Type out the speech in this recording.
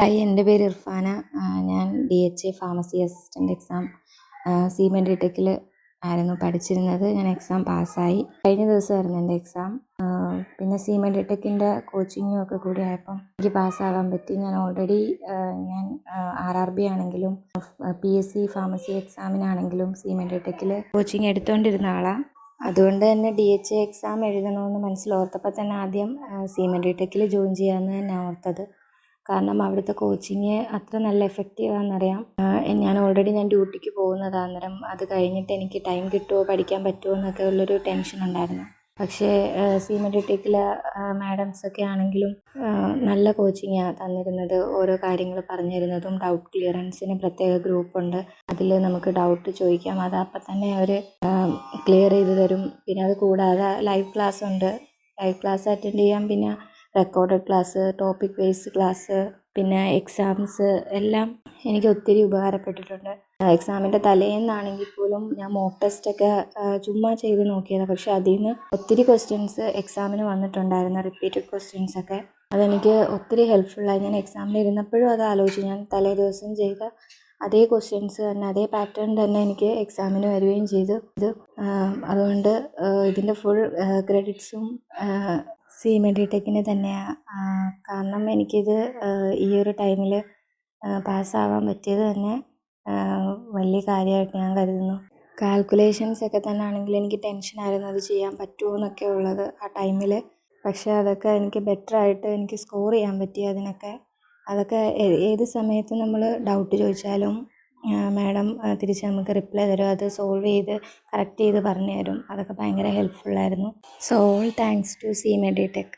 Hi, എൻ്റെ പേര് ഇർഫാന. ഞാൻ DHA ഫാർമസി അസിസ്റ്റൻ്റ് എക്സാം സീമെൻറ്റ് ടെക്കിൽ ആയിരുന്നു പഠിച്ചിരുന്നത്. ഞാൻ എക്സാം പാസ്സായി. കഴിഞ്ഞ ദിവസമായിരുന്നു എൻ്റെ എക്സാം. പിന്നെ സീമെൻറ്റ് ടെക്കിൻ്റെ കോച്ചിങ്ങും ഒക്കെ കൂടി ആയപ്പം എനിക്ക് പാസ്സാകാൻ പറ്റി. ഞാൻ ഓൾറെഡി ഞാൻ RRB ആണെങ്കിലും PSC ഫാർമസി എക്സാമിനാണെങ്കിലും സീമെൻറ്റ് ടെക്കിൽ കോച്ചിങ് എടുത്തുകൊണ്ടിരുന്ന ആളാണ്. അതുകൊണ്ട് തന്നെ DHA എക്സാം എഴുതണമെന്ന് മനസ്സിലോർത്തപ്പോൾ തന്നെ ആദ്യം സീമെൻറ്റ് ടെക്കിൽ ജോയിൻ ചെയ്യാമെന്ന് തന്നെ ഓർത്തത്. കാരണം അവിടുത്തെ കോച്ചിങ് അത്ര നല്ല എഫക്റ്റീവാണെന്നറിയാം. ഞാൻ ഡ്യൂട്ടിക്ക് പോകുന്നതാണ്. അന്നേരം അത് കഴിഞ്ഞിട്ട് എനിക്ക് ടൈം കിട്ടുമോ, പഠിക്കാൻ പറ്റുമോ എന്നൊക്കെ ഉള്ളൊരു ടെൻഷൻ ഉണ്ടായിരുന്നു. പക്ഷേ സീമെൻറ്റ് ടെക്കിൽ മാഡംസൊക്കെ ആണെങ്കിലും നല്ല കോച്ചിങ്ങാണ് തന്നിരുന്നത്. ഓരോ കാര്യങ്ങൾ പറഞ്ഞു തരുന്നതും ഡൗട്ട് ക്ലിയറൻസിന് പ്രത്യേക ഗ്രൂപ്പുണ്ട്. അതിൽ നമുക്ക് ഡൗട്ട് ചോദിക്കാം. അത് അപ്പം തന്നെ അവർ ക്ലിയർ ചെയ്ത് തരും. പിന്നെ അത് കൂടാതെ ലൈവ് ക്ലാസ് ഉണ്ട്. ലൈവ് ക്ലാസ് അറ്റൻഡ് ചെയ്യാം. പിന്നെ recorded class, topic based class, പിന്നെ എക്സാംസ് എല്ലാം എനിക്ക് ഒത്തിരി ഉപകാരപ്പെട്ടിട്ടുണ്ട്. എക്സാമിൻ്റെ തലേന്നാണെങ്കിൽ പോലും ഞാൻ മോക്ക് ടെസ്റ്റൊക്കെ ചുമ്മാ ചെയ്ത് നോക്കിയതാണ്. പക്ഷേ അതിൽ നിന്ന് ഒത്തിരി ക്വസ്റ്റ്യൻസ് എക്സാമിന് വന്നിട്ടുണ്ടായിരുന്നു, റിപ്പീറ്റഡ് ക്വസ്റ്റ്യൻസൊക്കെ. അതെനിക്ക് ഒത്തിരി ഹെൽപ്ഫുള്ളായി. ഞാൻ എക്സാമിൽ ഇരുന്നപ്പോഴും അത് ആലോചിച്ചു. ഞാൻ തലേ ദിവസം ചെയ്ത അതേ ക്വസ്റ്റ്യൻസ് തന്നെ, അതേ പാറ്റേൺ തന്നെ എനിക്ക് എക്സാമിന് വരികയും ചെയ്തു. അതുകൊണ്ട് ഇതിൻ്റെ ഫുൾ ക്രെഡിറ്റ്സും സീമെൻറ്റ് ടെക്കിന് തന്നെയാണ്. കാരണം എനിക്കിത് ഈ ഒരു ടൈമിൽ പാസ്സാവാൻ പറ്റിയത് തന്നെ വലിയ കാര്യമായിട്ട് ഞാൻ കരുതുന്നു. കാൽക്കുലേഷൻസൊക്കെ തന്നെ ആണെങ്കിൽ എനിക്ക് ടെൻഷനായിരുന്നു, അത് ചെയ്യാൻ പറ്റുമോ എന്നൊക്കെ ഉള്ളത് ആ ടൈമിൽ. പക്ഷേ അതൊക്കെ എനിക്ക് ബെറ്ററായിട്ട് എനിക്ക് സ്കോർ ചെയ്യാൻ പറ്റി. അതൊക്കെ ഏത് സമയത്ത് നമ്മൾ ഡൗട്ട് ചോദിച്ചാലും മാഡം തിരിച്ച് നമുക്ക് റിപ്ലൈ തരും. അത് സോൾവ് ചെയ്ത് കറക്റ്റ് ചെയ്ത് പറഞ്ഞു തരും. അതൊക്കെ ഭയങ്കര ഹെൽപ്ഫുള്ളായിരുന്നു. So all thanks to Seament tech.